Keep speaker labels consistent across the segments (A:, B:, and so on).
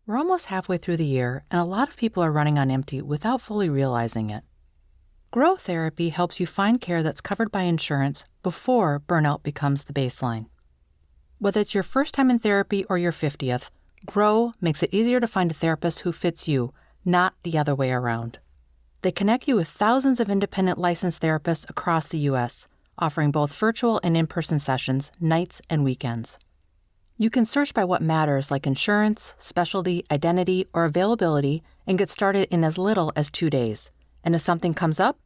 A: We're almost halfway through the year, and a lot of people are running on empty without fully realizing it. Grow Therapy helps you find care that's covered by insurance before burnout becomes the baseline. Whether it's your first time in therapy or your 50th, Grow makes it easier to find a therapist who fits you, not the other way around. They connect you with thousands of independent licensed therapists across the U.S., offering both virtual and in-person sessions, nights and weekends. You can search by what matters, like insurance, specialty, identity, or availability, and get started in as little as 2 days. And if something comes up,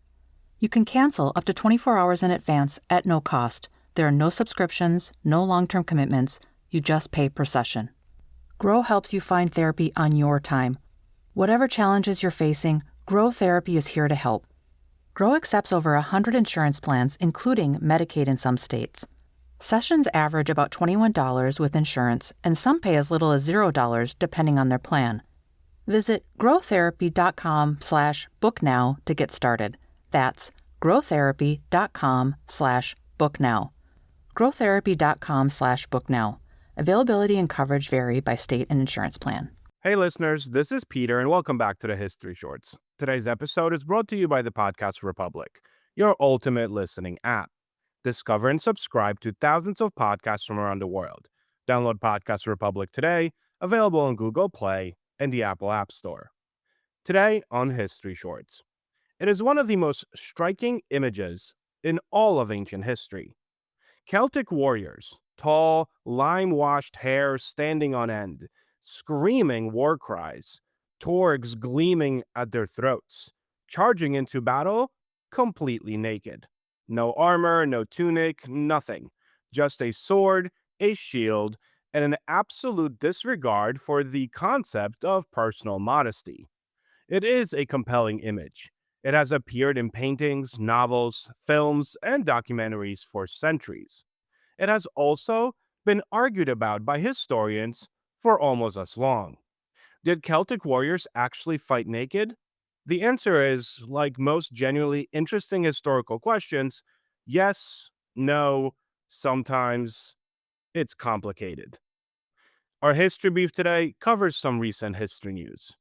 A: you can cancel up to 24 hours in advance at no cost. There are no subscriptions, no long-term commitments. You just pay per session. Grow helps you find therapy on your time. Whatever challenges you're facing, Grow Therapy is here to help. Grow accepts over 100 insurance plans, including Medicaid in some states. Sessions average about $21 with insurance, and some pay as little as $0 depending on their plan. Visit growtherapy.com/booknow to get started. That's growtherapy.com/booknow. growtherapy.com/booknow. Availability and coverage vary by state and insurance plan.
B: Hey listeners, this is Peter and welcome back to the History Shorts. Today's episode is brought to you by the Podcast Republic, your ultimate listening app. Discover and subscribe to thousands of podcasts from around the world. Download Podcast Republic today, available on Google Play and the Apple App Store. Today on History Shorts. It is one of the most striking images in all of ancient history. Celtic warriors, tall, lime-washed hair standing on end, screaming war cries, torgs gleaming at their throats, charging into battle completely naked. No armor, no tunic, nothing. Just a sword, a shield, and an absolute disregard for the concept of personal modesty. It is a compelling image. It has appeared in paintings, novels, films, and documentaries for centuries. It has also been argued about by historians for almost as long. Did Celtic warriors actually fight naked? The answer is, like most genuinely interesting historical questions, yes, no, sometimes. It's complicated. Our history brief today covers some recent history news.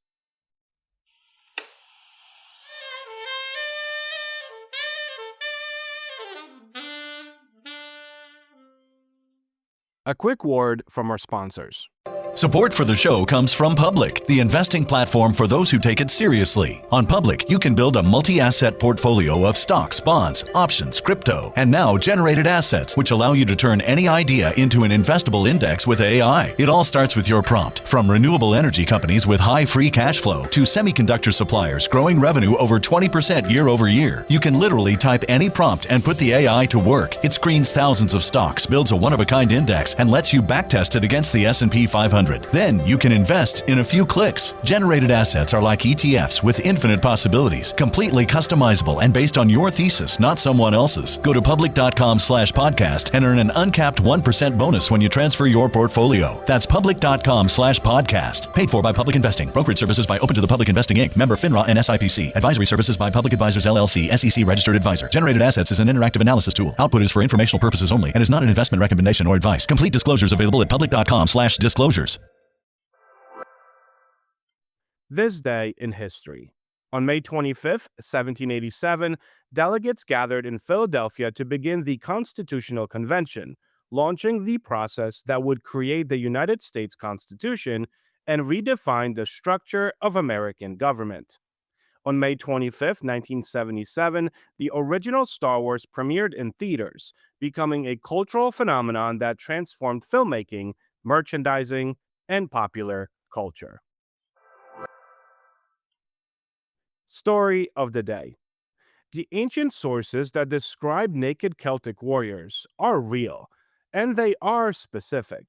B: A quick word from our sponsors.
C: Support for the show comes from Public, the investing platform for those who take it seriously. On Public, you can build a multi-asset portfolio of stocks, bonds, options, crypto, and now generated assets, which allow you to turn any idea into an investable index with AI. It all starts with your prompt. From renewable energy companies with high free cash flow to semiconductor suppliers growing revenue over 20% year over year, you can literally type any prompt and put the AI to work. It screens thousands of stocks, builds a one-of-a-kind index, and lets you backtest it against the S&P 500. Then you can invest in a few clicks. Generated assets are like ETFs with infinite possibilities, completely customizable and based on your thesis, not someone else's. Go to public.com/podcast and earn an uncapped 1% bonus when you transfer your portfolio. That's public.com/podcast. Paid for by Public Investing. Brokerage services by Open to the Public Investing Inc. Member FINRA and SIPC. Advisory services by Public Advisors LLC, SEC registered advisor. Generated assets is an interactive analysis tool. Output is for informational purposes only and is not an investment recommendation or advice. Complete disclosures available at public.com/disclosures.
B: This day in history. On May 25th, 1787, delegates gathered in Philadelphia to begin the Constitutional Convention, launching the process that would create the United States Constitution and redefine the structure of American government. On May 25th, 1977, the original Star Wars premiered in theaters, becoming a cultural phenomenon that transformed filmmaking, merchandising, and popular culture. Story of the day. The ancient sources that describe naked Celtic warriors are real, and they are specific.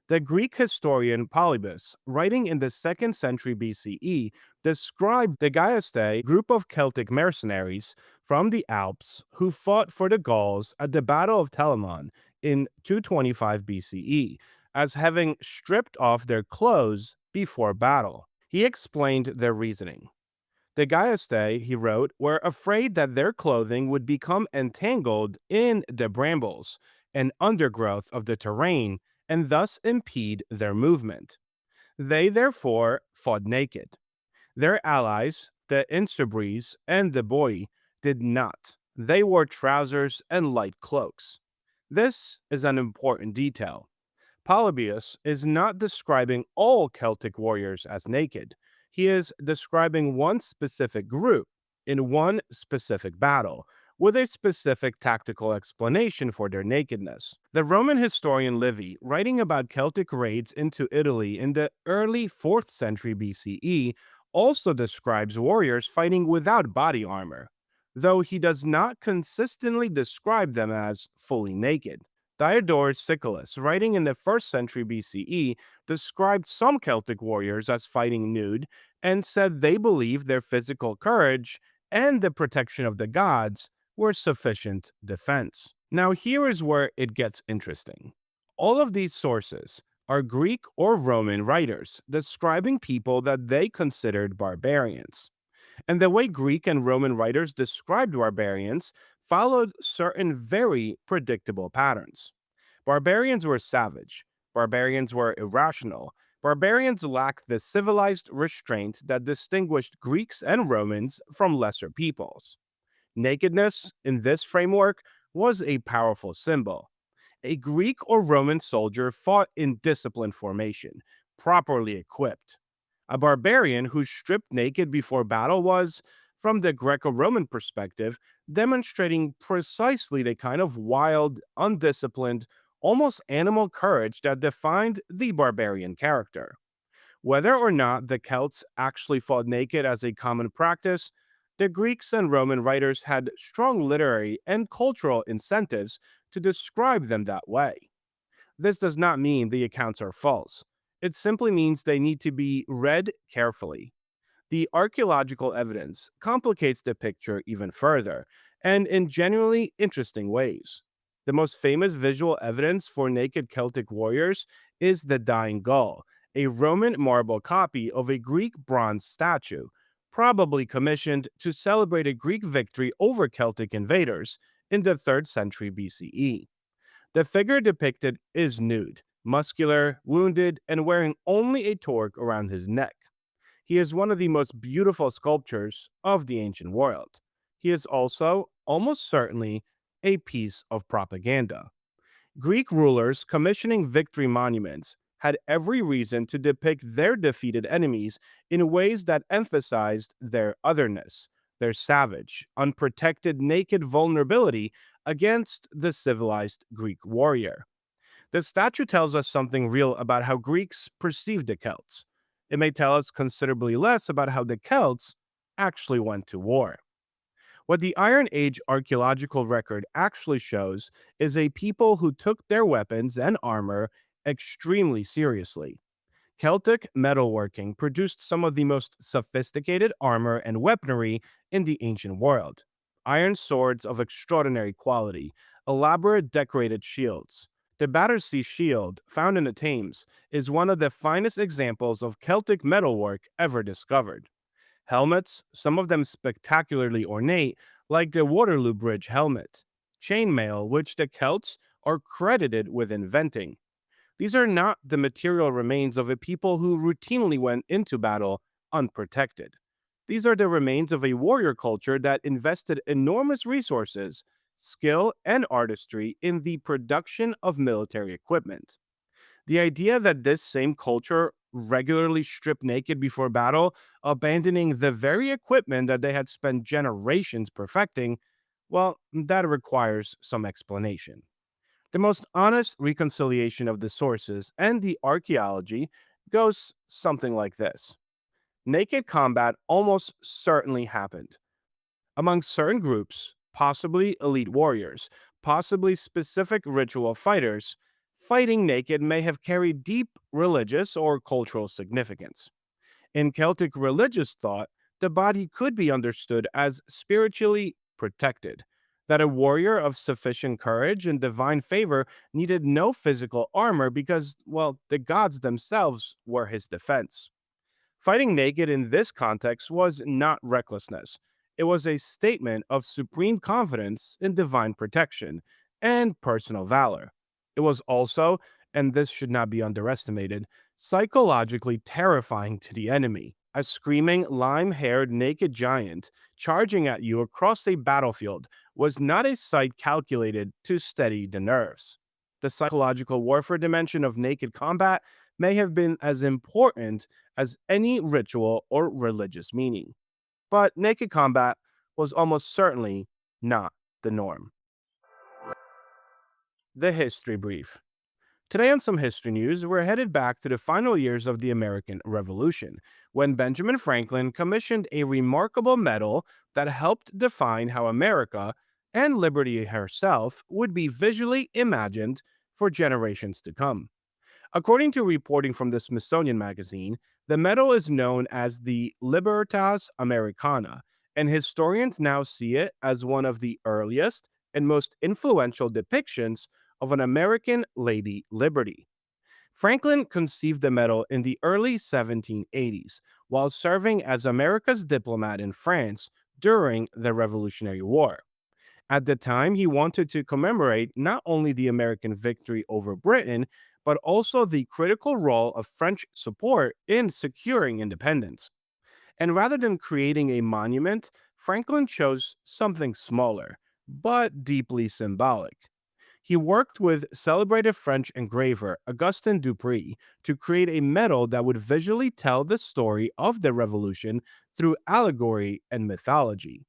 B: The Greek historian Polybus, writing in the 2nd century BCE, described the Gaiaste, group of Celtic mercenaries from the Alps who fought for the Gauls at the Battle of Telamon in 225 BCE, as having stripped off their clothes before battle. He explained their reasoning. The Gaiaste, he wrote, were afraid that their clothing would become entangled in the brambles and undergrowth of the terrain and thus impede their movement. They therefore fought naked. Their allies, the Insubres and the Boii, did not. They wore trousers and light cloaks. This is an important detail. Polybius is not describing all Celtic warriors as naked. He is describing one specific group in one specific battle, with a specific tactical explanation for their nakedness. The Roman historian Livy, writing about Celtic raids into Italy in the early 4th century BCE, also describes warriors fighting without body armor, though he does not consistently describe them as fully naked. Diodorus Siculus, writing in the 1st century BCE, described some Celtic warriors as fighting nude and said they believed their physical courage and the protection of the gods were sufficient defense. Now, here is where it gets interesting. All of these sources are Greek or Roman writers describing people that they considered barbarians. And the way Greek and Roman writers described barbarians followed certain very predictable patterns. Barbarians were savage, barbarians were irrational, barbarians lacked the civilized restraint that distinguished Greeks and Romans from lesser peoples. Nakedness, in this framework, was a powerful symbol. A Greek or Roman soldier fought in disciplined formation, properly equipped. A barbarian who stripped naked before battle was, from the Greco Roman perspective, demonstrating precisely the kind of wild, undisciplined, almost animal courage that defined the barbarian character. Whether or not the Celts actually fought naked as a common practice, the Greeks and Roman writers had strong literary and cultural incentives to describe them that way. This does not mean the accounts are false. It simply means they need to be read carefully. The archaeological evidence complicates the picture even further, and in genuinely interesting ways. The most famous visual evidence for naked Celtic warriors is the Dying Gaul, a Roman marble copy of a Greek bronze statue, probably commissioned to celebrate a Greek victory over Celtic invaders in the 3rd century BCE. The figure depicted is nude, muscular, wounded, and wearing only a torque around his neck. He is one of the most beautiful sculptures of the ancient world. He is also, almost certainly, a piece of propaganda. Greek rulers commissioning victory monuments had every reason to depict their defeated enemies in ways that emphasized their otherness, their savage, unprotected, naked vulnerability against the civilized Greek warrior. The statue tells us something real about how Greeks perceived the Celts. It may tell us considerably less about how the Celts actually went to war. What the Iron Age archaeological record actually shows is a people who took their weapons and armor extremely seriously. Celtic metalworking produced some of the most sophisticated armor and weaponry in the ancient world. Iron swords of extraordinary quality, elaborate decorated shields. The Battersea Shield, found in the Thames, is one of the finest examples of Celtic metalwork ever discovered. Helmets, some of them spectacularly ornate, like the Waterloo Bridge helmet. Chainmail, which the Celts are credited with inventing. These are not the material remains of a people who routinely went into battle unprotected. These are the remains of a warrior culture that invested enormous resources, skill, and artistry in the production of military equipment. The idea that this same culture regularly stripped naked before battle, abandoning the very equipment that they had spent generations perfecting, well, that requires some explanation. The most honest reconciliation of the sources and the archaeology goes something like this. Naked combat almost certainly happened. Among certain groups, possibly elite warriors, possibly specific ritual fighters, fighting naked may have carried deep religious or cultural significance. In Celtic religious thought, the body could be understood as spiritually protected, that a warrior of sufficient courage and divine favor needed no physical armor because, well, the gods themselves were his defense. Fighting naked in this context was not recklessness. It was a statement of supreme confidence in divine protection and personal valor. It was also, and this should not be underestimated, psychologically terrifying to the enemy. A screaming, lime haired, naked giant charging at you across a battlefield was not a sight calculated to steady the nerves. The psychological warfare dimension of naked combat may have been as important as any ritual or religious meaning. But naked combat was almost certainly not the norm. The History Brief. Today, on some history news, we're headed back to the final years of the American Revolution, when Benjamin Franklin commissioned a remarkable medal that helped define how America and liberty herself would be visually imagined for generations to come. According to reporting from the Smithsonian Magazine, the medal is known as the Libertas Americana, and historians now see it as one of the earliest and most influential depictions of an American Lady Liberty. Franklin conceived the medal in the early 1780s while serving as America's diplomat in France during the Revolutionary War. At the time, he wanted to commemorate not only the American victory over Britain, but also the critical role of French support in securing independence. And rather than creating a monument, Franklin chose something smaller, but deeply symbolic. He worked with celebrated French engraver Augustin Dupre to create a medal that would visually tell the story of the revolution through allegory and mythology.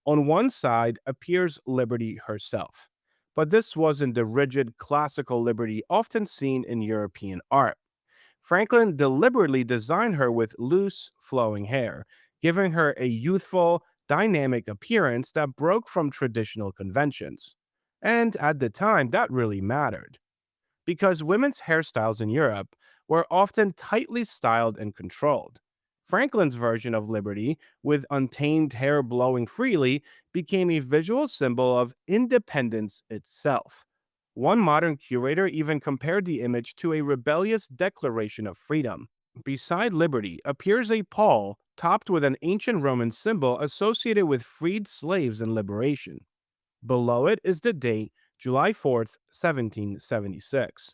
B: On one side appears Liberty herself, but this wasn't the rigid classical Liberty often seen in European art. Franklin deliberately designed her with loose, flowing hair, giving her a youthful, dynamic appearance that broke from traditional conventions. And at the time, that really mattered because women's hairstyles in Europe were often tightly styled and controlled. Franklin's version of liberty, with untamed hair blowing freely, became a visual symbol of independence itself. One modern curator even compared the image to a rebellious declaration of freedom. Beside liberty appears a pall topped with an ancient Roman symbol associated with freed slaves and liberation. Below it is the date July 4th, 1776.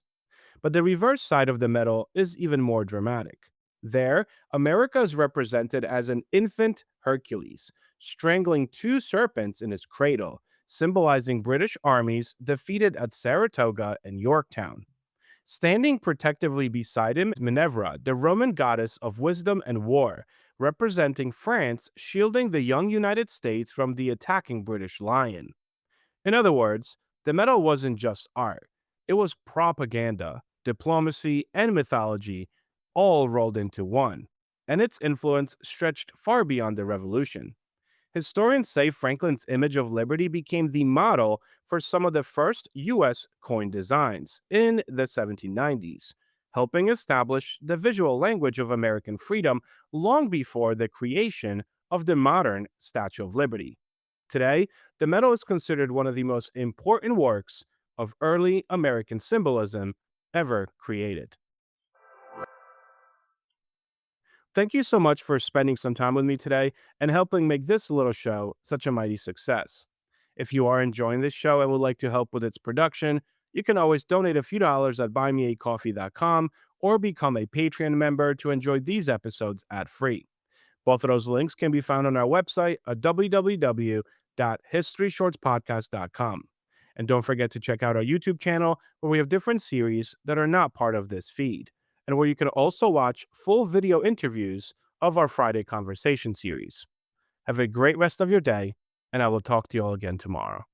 B: But the reverse side of the medal is even more dramatic. There, America is represented as an infant Hercules, strangling two serpents in his cradle, symbolizing British armies defeated at Saratoga and Yorktown. Standing protectively beside him is Minerva, the Roman goddess of wisdom and war, representing France shielding the young United States from the attacking British lion. In other words, the medal wasn't just art, it was propaganda, diplomacy, and mythology all rolled into one, and its influence stretched far beyond the revolution. Historians say Franklin's image of liberty became the model for some of the first U.S. coin designs in the 1790s, helping establish the visual language of American freedom long before the creation of the modern Statue of Liberty. Today, the medal is considered one of the most important works of early American symbolism ever created. Thank you so much for spending some time with me today and helping make this little show such a mighty success. If you are enjoying this show and would like to help with its production, you can always donate a few dollars at buymeacoffee.com or become a Patreon member to enjoy these episodes ad-free. Both of those links can be found on our website at www.historyshortspodcast.com. And don't forget to check out our YouTube channel where we have different series that are not part of this feed, and where you can also watch full video interviews of our Friday Conversation series. Have a great rest of your day, and I will talk to you all again tomorrow.